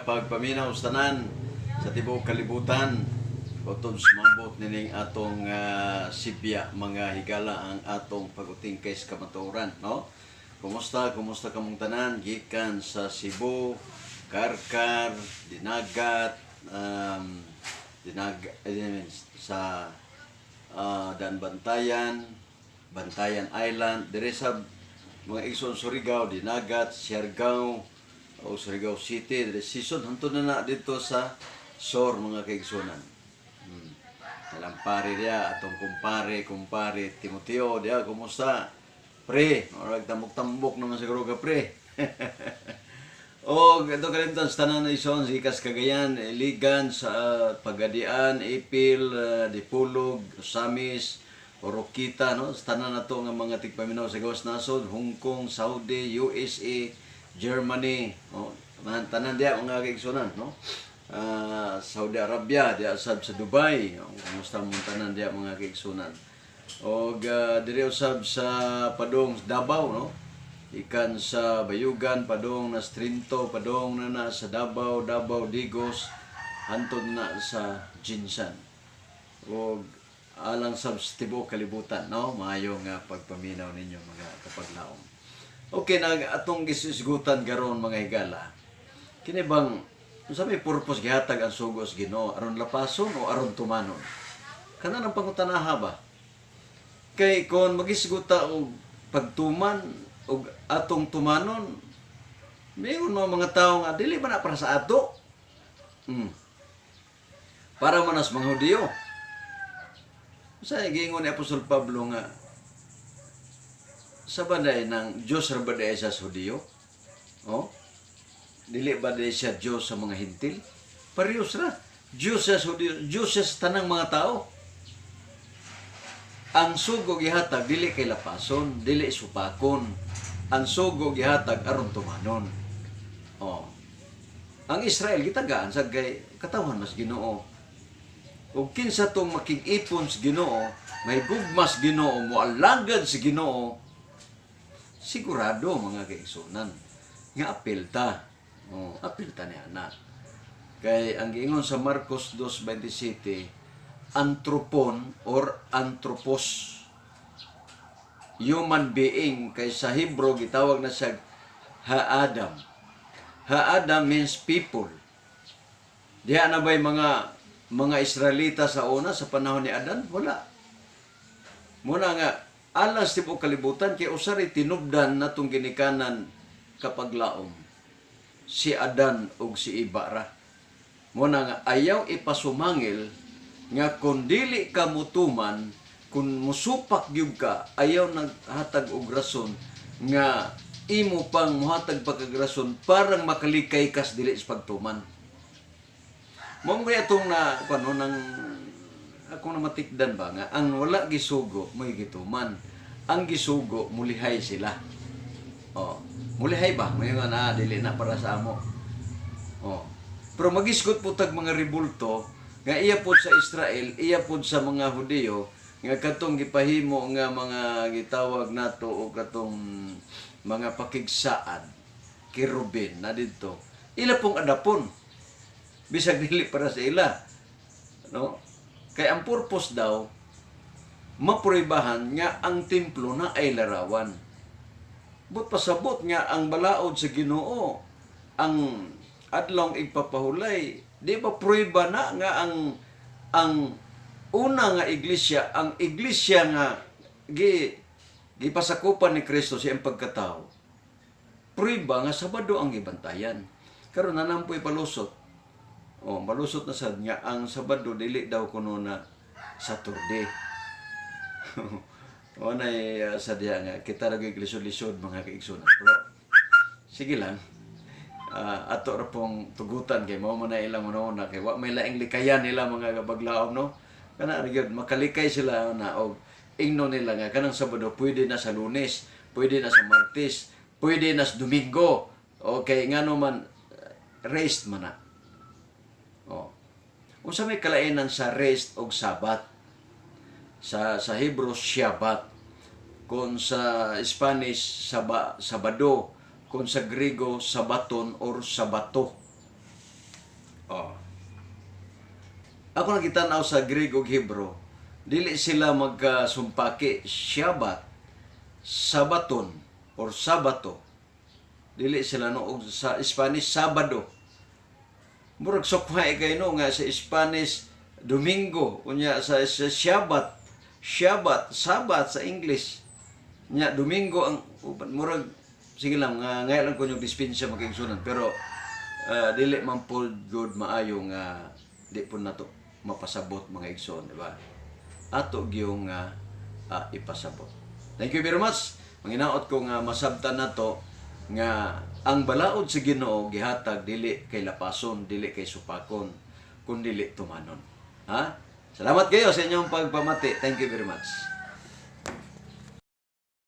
pagpaminaw sa tanan sa tibuok kalibutan. Utod sumambot nining atong sibya mga higala ang atong pag-utingkay sa kamatuoran, no? Kumusta kamong tanan gikan sa Cebu, Karkar, Dinagat, sa Bantayan, Bantayan Island, dire sa mga igsoon Surigao, Dinagat, Siargao, o Surigao City, dire season hanto na dito sa Sor mga kaigsunan. Nalampari dia atong kumpare Timoteo dia, kumusta? Pre, orag tambok naman siguro ka pre. O ito kalimtan sa tanan na ison, Sikas Cagayan, Iligan, sa Pagadian, Ipil, Dipulog, Samis, Oroquita, no? Sa tanan na to nga mga tigpaminaw sa gawas nasod, Hong Kong, Saudi, USA, Germany, no? Tanan dia mga kaigsunan, no? Saudi Arabia, dia asab sa Dubai, kumusta mong tanan dia mga kaigsunan. O diri usab sa padong Davao, no? Ikan sa Bayugan, padong na Strinto, padong na sa Davao, Digos, hantod na sa Jinsan. O alang sa tibuok kalibutan, no? Maayong pagpaminaw ninyo mga kapaglaom. Okay, atong gisisgutan karon mga higala. Kini bang sa may purpose gihatag ang sugos Ginoo, aron lapason o aron tumanon? Kana nang pangutanaha ba? Kay kon magisguta og pagtuman og atong tumanon, mayroon mga tao nga dili man na para sa ato. Para manas mga Hudiyo. Sa giingon ni Apostol Pablo nga sa baday ng Diyos ra baday sa Hudiyo? Oh? Dili ba day siya Diyos sa mga hintil? Parehas ra. Diyos sa Hudiyo, Diyos sa tanang mga tao. Ang sugo gihatag dili kay lapason, dili supakon. Ang sugo gihatag aron tumanon. Oh. Ang Israel gitagaan sa kay katawhan mas Ginoo. Ug kinsa tong makig-ipon sa Ginoo, may gugmas Ginoo, moalagad sa Ginoo, sigurado mga kaigsunan nga apil ta. Oh, apil ta ni ana. Kay ang giingon sa Marcos 2:27, anthropon or anthropos, human being, kay sa Hebrew gitawag na siya ha-Adam. Ha-Adam means people. Diha na ba'y mga Israelita sa una, sa panahon ni Adan? Wala. Muna nga, alas tibuok kalibutan, kay usari tinubdan na itong ginikanan kapaglaom. Si Adan ug si Ibara. Muna nga, ayaw ipasumangil nga kung dili ka mutuman, kung musupak gyud ka, ayaw naghatag og rason nga imo pang muhatag pagkagrason parang makalikay kas dili sa pagtuman. Mo kay atong na kuno nang ako na matikdan ba nga ang wala gisugo mo'y gituman. Ang gisugo mulihay sila. Oh, mulihay ba mo nga na dili na para sa amo. Oh. Pero magisgot po tag mga rebulto nga iya pod sa Israel, iya pod sa mga Hudiyo, nga katong gipahimo nga mga gitawag nato o katong mga pakigsaad, kirubin na dito. Ila pong adapon. Bisag dili para sa ila. No? Kay ang purpose daw, mapuribahan nga ang templo na ay larawan. But pasabot nga ang balaod sa Ginoo, ang adlong igpapahulay, di ba pruiba na nga ang una nga iglesia, ang iglesia nga gipasakupan ni Kristo siyang pagkatao. Pruiba nga Sabado ang gibantayan. Karon nanampoy palusot. Oh, malusot na sad nga ang Sabado dili daw kuno na Saturday. O na sa diha nga kita ra gyud lisod-lisod mga kaigsunan. Pero sige lang. Ato ra pong tugutan kay mao man na ilang una kay wa may laing likayan nila mga kabaglaom, no? Kana ra gyud makalikay sila na og ingno nila nga kanang Sabado pwede na sa Lunes, pwede na sa Martes, pwede na sa Domingo. Okay, ngano man rest man na. Oh. Unsa may kalainan sa rest og Sabat? Sa Hebrew Shabbat. Kung sa Spanish Sabado, kung sa Griego Sabaton or Sabato. Ako nakitanaw sa Greek ug Hebrew, dili sila magkasumpaki Shabbat, Sabaton, or Sabato. Dili sila no, ug sa Spanish Sabado. Murag sukhay kay no nga sa Spanish Domingo, unya sa Shabbat, Sabat sa English. Nya Domingo ang murag sige lang ngayon lang ko yung dispensya magkaigsunan pero dili man po good maayo nga di po nato mapasabot mga igsoon, di ba? Ato gyung ipasabot. Thank you very much. Manginaot ko nga masabtan nato nga ang balaod sa Ginoo gihatag dili kay lapason, dili kay supakon, kun dili tumanon. Ha? Salamat kayo sa inyong pagpamati. Thank you very much.